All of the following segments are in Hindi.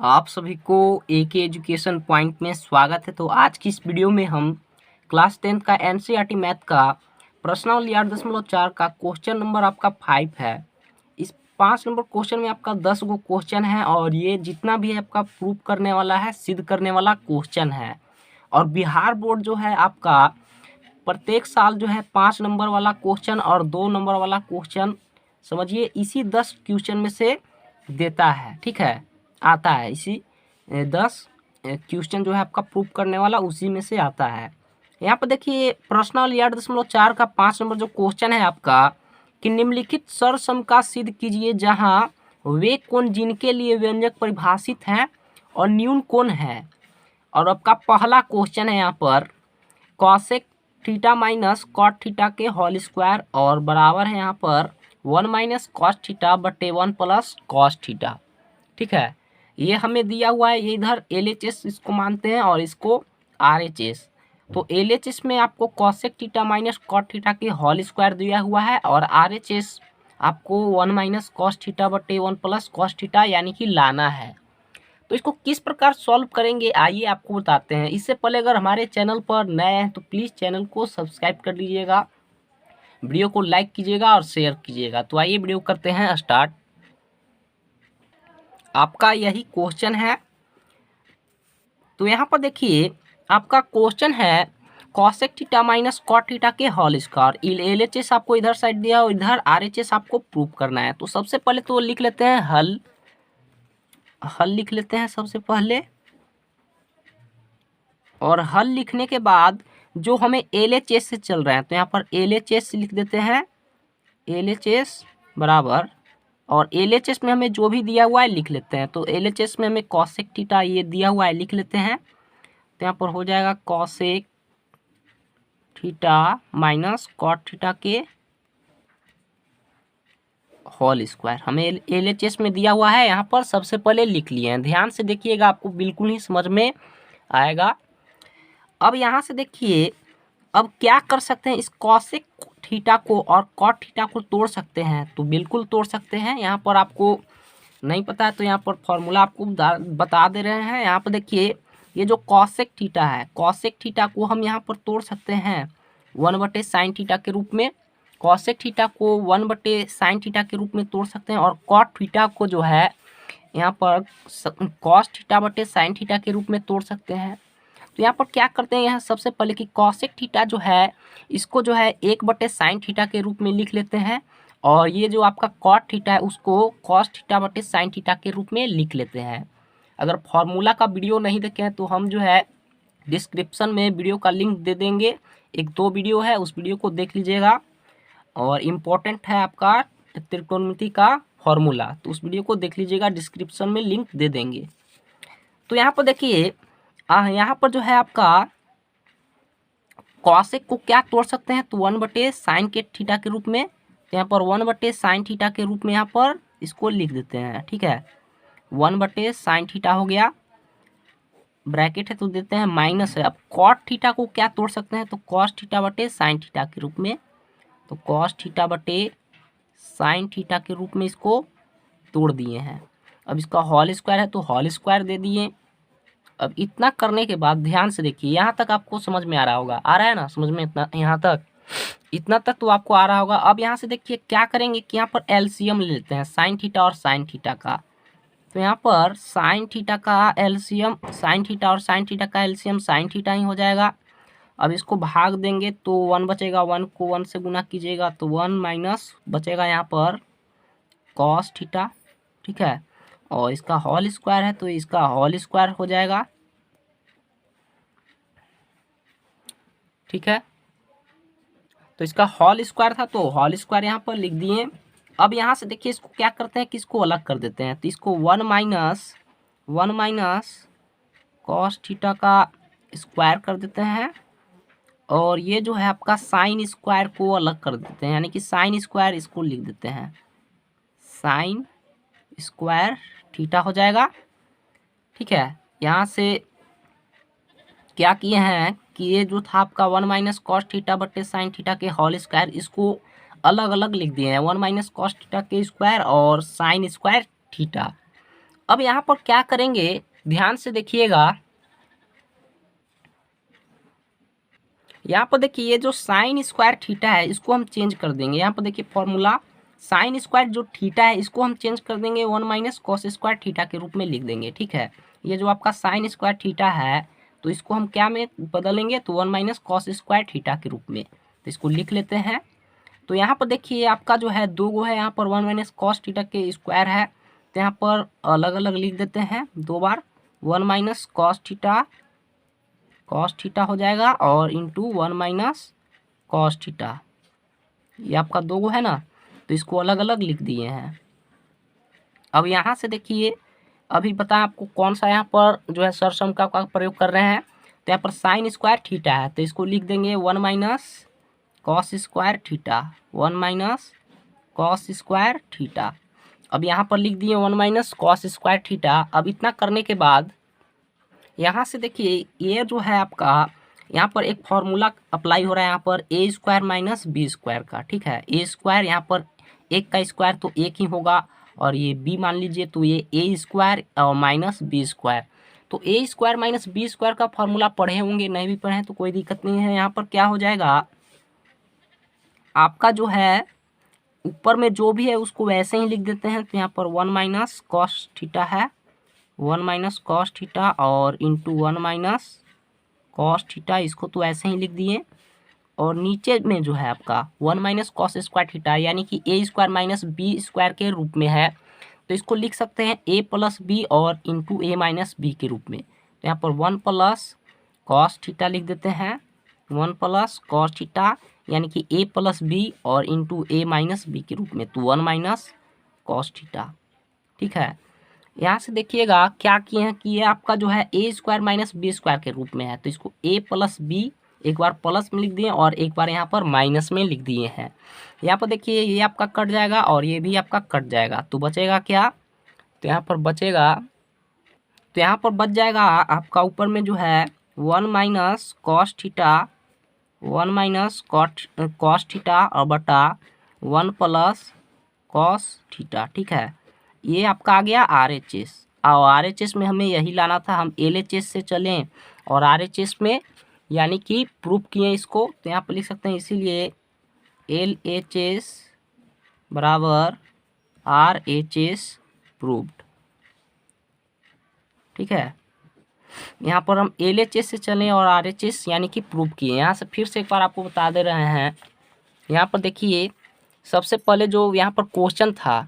आप सभी को एके एजुकेशन पॉइंट में स्वागत है। तो आज की इस वीडियो में हम क्लास 10 का एनसीईआरटी मैथ का प्रश्नावली 8.4 का क्वेश्चन नंबर आपका 5 है। इस 5 नंबर क्वेश्चन में आपका 10 गो क्वेश्चन है और ये जितना भी है आपका प्रूव करने वाला है, सिद्ध करने वाला क्वेश्चन है। और बिहार बोर्ड जो है आपका प्रत्येक साल जो है 5 नंबर वाला क्वेश्चन और 2 नंबर वाला क्वेश्चन समझिए इसी 10 क्वेश्चन में से देता है, ठीक है, आता है। इसी 10 क्वेश्चन जो है आपका प्रूफ करने वाला उसी में से आता है। यहाँ पर देखिए प्रश्नावली 8.4 का 5 नंबर जो क्वेश्चन है आपका कि निम्नलिखित सरसम का सिद्ध कीजिए जहाँ वे कोण जिनके लिए व्यंजक परिभाषित है और न्यून कोण है। और आपका पहला क्वेश्चन है यहाँ पर cosec theta minus cot theta के होल स्क्वायर और बराबर है यहाँ पर 1 माइनस कॉस थीटा बटे 1 प्लस कॉस थीटा, ठीक है। ये हमें दिया हुआ है, ये इधर LHS इसको मानते हैं और इसको RHS। तो LHS में आपको cosec theta minus cot theta के होल स्क्वायर दिया हुआ है और RHS आपको 1 माइनस कॉस थीटा बटे 1 प्लस कॉस थीटा यानी कि लाना है। तो इसको किस प्रकार सॉल्व करेंगे आइए आपको बताते हैं। इससे पहले अगर हमारे चैनल पर नए हैं तो प्लीज़ चैनल को सब्सक्राइब कर लीजिएगा, वीडियो को लाइक कीजिएगा और शेयर कीजिएगा। तो आइए वीडियो करते हैं स्टार्ट। आपका यही क्वेश्चन है। तो यहाँ पर देखिए आपका क्वेश्चन है cosec theta minus cot theta के होल स्क्वायर। LHS आपको इधर साइड दिया और इधर RHS आपको प्रूव करना है। तो सबसे पहले तो लिख लेते हैं हल लिख लेते हैं सबसे पहले। और हल लिखने के बाद जो हमें LHS से चल रहे हैं तो यहाँ पर LHS लिख देते हैं, LHS बराबर, और LHS में हमें जो भी दिया हुआ है लिख लेते हैं। तो LHS में हमें कॉसेक थीटा ये दिया हुआ है लिख लेते हैं। तो यहाँ पर हो जाएगा cosec theta minus cot theta के होल स्क्वायर हमें LHS में दिया हुआ है, यहाँ पर सबसे पहले लिख लिए हैं। ध्यान से देखिएगा, आपको बिल्कुल ही समझ में आएगा। अब यहाँ से देखिए अब क्या कर सकते हैं, इस कॉसेक थीटा को और कॉट थीटा को तोड़ सकते हैं। तो बिल्कुल तोड़ सकते हैं। यहाँ पर आपको नहीं पता है तो यहाँ पर फॉर्मूला आपको बता दे रहे हैं। यहाँ पर देखिए ये जो कॉसेक थीटा है, कॉसेक थीटा को हम यहाँ पर तोड़ सकते हैं 1/sin थीटा के रूप में। कॉसेक थीटा को 1/sin थीटा के रूप में तोड़ सकते हैं और कॉट थीटा को जो है यहाँ पर कॉस थीटा बटे साइन थीटा के रूप में तोड़ सकते हैं। तो यहाँ पर क्या करते हैं, यहाँ सबसे पहले कि कॉसेक थीटा जो है इसको जो है 1/sin थीटा के रूप में लिख लेते हैं और ये जो आपका कॉट थीटा है उसको कॉस थीटा बटे साइन थीटा के रूप में लिख लेते हैं। अगर फॉर्मूला का वीडियो नहीं देखे हैं तो हम जो है डिस्क्रिप्शन में वीडियो का लिंक दे देंगे, 1-2 वीडियो है, उस वीडियो को देख लीजिएगा। और इम्पोर्टेंट है आपका त्रिकोणमिति का फॉर्मूला, तो उस वीडियो को देख लीजिएगा, डिस्क्रिप्शन में लिंक दे देंगे। तो यहाँ पर देखिए यहाँ पर जो है आपका कॉसेक को क्या तोड़ सकते हैं तो 1/sin के थीटा के रूप में। तो यहाँ पर 1/sin थीटा के रूप में यहाँ पर इसको लिख देते हैं, ठीक है। 1/sin थीटा हो गया, ब्रैकेट है तो देते हैं माइनस है। अब कॉट थीटा को क्या तोड़ सकते हैं तो कॉस थीटा बटे साइन थीटा के रूप में। तो कॉस थीटा बटे साइन थीटा के रूप में इसको तोड़ दिए हैं। अब इसका होल स्क्वायर है तो होल स्क्वायर दे दिए। अब इतना करने के बाद ध्यान से देखिए, यहाँ तक आपको समझ में आ रहा होगा, आ रहा है ना समझ में, इतना यहाँ तक, इतना तक तो आपको आ रहा होगा। अब यहाँ से देखिए क्या करेंगे कि यहाँ पर LCM ले लेते हैं साइन थीटा और साइन थीटा का। तो यहाँ पर साइन थीटा का LCM, साइन थीटा और साइन थीटा का LCM साइन थीटा ही हो जाएगा। अब इसको भाग देंगे तो 1 बचेगा, 1 को 1 से गुना कीजिएगा तो 1 माइनस बचेगा यहाँ पर कॉस थीटा, ठीक है। और इसका होल स्क्वायर है तो इसका होल स्क्वायर हो जाएगा, ठीक है। तो इसका होल स्क्वायर था तो होल स्क्वायर यहाँ पर लिख दिए। अब यहाँ से देखिए इसको क्या करते हैं कि इसको अलग कर देते हैं। तो इसको 1 माइनस कॉस थीटा का स्क्वायर कर देते हैं और ये जो है आपका साइन स्क्वायर को अलग कर देते हैं, यानी कि साइन स्क्वायर इसको लिख देते हैं, साइन स्क्वायर थीटा हो जाएगा, ठीक है। यहाँ से क्या किए हैं कि ये जो था आपका 1 माइनस कॉस थीटा बटे साइन थीटा के होल स्क्वायर इसको अलग अलग लिख दिए हैं, 1 माइनस कॉस थीटा के स्क्वायर और साइन स्क्वायर थीटा। अब यहाँ पर क्या करेंगे, ध्यान से देखिएगा, यहाँ पर देखिए ये जो साइन स्क्वायर थीटा है इसको हम चेंज कर देंगे। यहाँ पर देखिए फॉर्मूला साइन स्क्वायर जो थीटा है इसको हम चेंज कर देंगे 1 माइनस कॉस स्क्वायर थीटा के रूप में लिख देंगे। ठीक है, ये जो आपका साइन स्क्वायर थीटा है तो इसको हम क्या में बदलेंगे, तो 1 माइनस कॉस स्क्वायर थीटा के रूप में। तो इसको लिख लेते हैं। तो यहाँ पर देखिए आपका जो है दो गो है, यहाँ पर 1 माइनस कॉस थीटा के स्क्वायर है, तो यहाँ पर अलग अलग लिख देते हैं दो बार। 1 माइनस कॉस थीटा हो जाएगा और इंटू 1 माइनस कॉस थीटा, ये आपका दो गो है ना, तो इसको अलग अलग लिख दिए हैं। अब यहाँ से देखिए, अभी बताएं आपको कौन सा यहाँ पर जो है सरसम का प्रयोग कर रहे हैं, तो यहाँ पर साइन स्क्वायर थीटा है तो इसको लिख देंगे 1 minus cos square theta, 1 minus cos square theta. अब यहाँ पर लिख दिए 1 माइनस कॉस स्क्वायर थीटा। अब इतना करने के बाद यहाँ से देखिए ये जो है आपका यहाँ पर एक फॉर्मूला अप्लाई हो रहा है यहाँ पर ए स्क्वायर माइनस बी स्क्वायर का। ठीक है, ए स्क्वायर यहाँ पर एक का स्क्वायर तो एक ही होगा, और ये बी मान लीजिए तो ये ए स्क्वायर और माइनस बी स्क्वायर। तो ए स्क्वायर माइनस बी स्क्वायर का फॉर्मूला पढ़े होंगे, नहीं भी पढ़े तो कोई दिक्कत नहीं है। यहाँ पर क्या हो जाएगा, आपका जो है ऊपर में जो भी है उसको वैसे ही लिख देते हैं। तो यहाँ पर 1 माइनस कॉस थीटा है, 1 माइनस कॉस थीटा और इंटू 1 माइनस कॉस थीटा, इसको तो ऐसे ही लिख दिए। और नीचे में जो है आपका 1 माइनस कॉस स्क्वायर थीटा यानी कि ए स्क्वायर माइनस बी स्क्वायर के रूप में है, तो इसको लिख सकते हैं ए प्लस बी और इंटू ए माइनस बी के रूप में। तो यहाँ पर 1 प्लस कॉस थीटा लिख देते हैं, 1 प्लस कॉस थीटा यानी कि ए प्लस बी और इंटू ए माइनस बी के रूप में, तो 1 माइनस कॉस थीटा। ठीक है, यहाँ से देखिएगा क्या किए हैं कि ये आपका जो है ए स्क्वायर माइनस बी स्क्वायर के रूप में है, तो इसको ए प्लस बी एक बार प्लस में लिख दिए और एक बार यहाँ पर माइनस में लिख दिए हैं। यहाँ पर देखिए ये आपका कट जाएगा और ये भी आपका कट जाएगा, तो बचेगा क्या, तो यहाँ पर बचेगा, तो यहाँ पर बच जाएगा आपका ऊपर में जो है 1 minus cos theta, 1 minus cos theta और बटा 1 प्लस कॉस थीटा। ठीक है, ये आपका आ गया RHS, और RHS में हमें यही लाना था, हम LHS से चलें और RHS में यानी कि प्रूफ किए इसको, तो यहाँ पर लिख सकते हैं, इसीलिए LHS बराबर RHS प्रूव्ड। ठीक है, यहाँ पर हम LHS से चलें और RHS यानी कि प्रूफ किए। यहाँ से फिर से एक बार आपको बता दे रहे हैं, यहाँ पर देखिए सबसे पहले जो यहाँ पर क्वेश्चन था,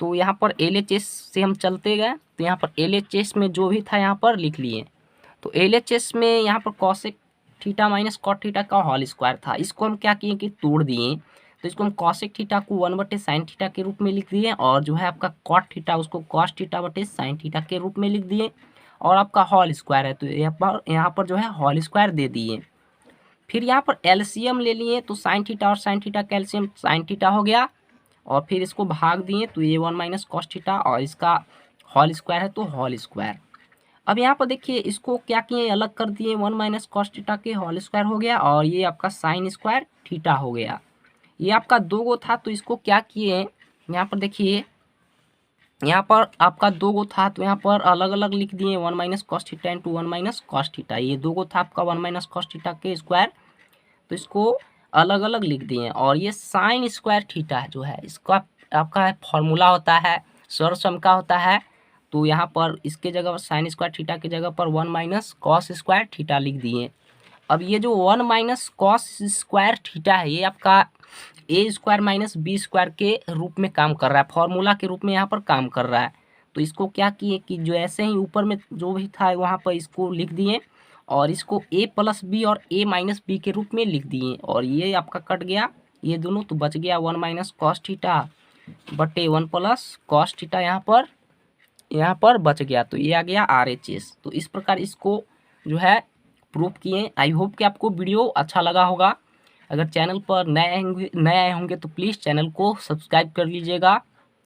तो यहाँ पर LHS से हम चलते गए, तो यहाँ पर LHS में जो भी था यहाँ पर लिख लिए। तो LHS में यहाँ पर cosec theta minus cot theta का होल स्क्वायर था, इसको हम क्या किए कि तोड़ दिए। तो इसको हम कॉसेक थीटा को 1 बटे साइन थीटा के रूप में लिख दिए, और जो है आपका कॉट थीटा उसको कॉस थीटा बटे साइन थीटा के रूप में लिख दिए, और आपका होल स्क्वायर है तो यहाँ पर जो है होल स्क्वायर दे दिए। फिर यहाँ पर एलसीएम ले लिए, तो साइन थीटा और साइन थीटा का एलसीएम साइन थीटा हो गया, और फिर इसको भाग दिए तो ये 1 माइनस कॉस थीटा और इसका होल स्क्वायर है तो होल स्क्वायर। अब यहाँ पर देखिए इसको क्या किए, अलग कर दिए, 1 माइनस कॉस थीटा के होल स्क्वायर हो गया और ये आपका साइन स्क्वायर थीटा हो गया। ये आपका दो गो था तो इसको क्या किए, यहाँ पर देखिए यहाँ पर आपका दो गो था तो यहाँ पर अलग अलग लिख दिए, 1 minus cos theta into 1 minus cos theta. ये दो गो था आपका 1 माइनस कॉस थीटा के स्क्वायर, तो इसको अलग अलग लिख दिए। और ये साइन स्क्वायर थीटा जो है इसका आपका फॉर्मूला होता है, सर्वसम का होता है, तो यहाँ पर इसके जगह पर साइन स्क्वायर थीटा की जगह पर 1 माइनस कॉस स्क्वायर थीटा लिख दिए। अब ये जो 1 माइनस कॉस स्क्वायर थीटा है ये आपका ए स्क्वायर माइनस बी स्क्वायर के रूप में काम कर रहा है, फॉर्मूला के रूप में यहाँ पर काम कर रहा है। तो इसको क्या किए कि जो ऐसे ही ऊपर में जो भी था वहाँ पर इसको लिख दिए, और इसको ए प्लस बी और ए माइनस बी के रूप में लिख दिए, और ये आपका कट गया ये दोनों, तो बच गया 1 माइनस कॉस थीटा बटे 1 प्लस कॉस थीटा, यहाँ पर बच गया, तो ये आ गया RHS। तो इस प्रकार इसको जो है प्रूफ किए। आई होप कि आपको वीडियो अच्छा लगा होगा। अगर चैनल पर नए आए होंगे तो प्लीज़ चैनल को सब्सक्राइब कर लीजिएगा।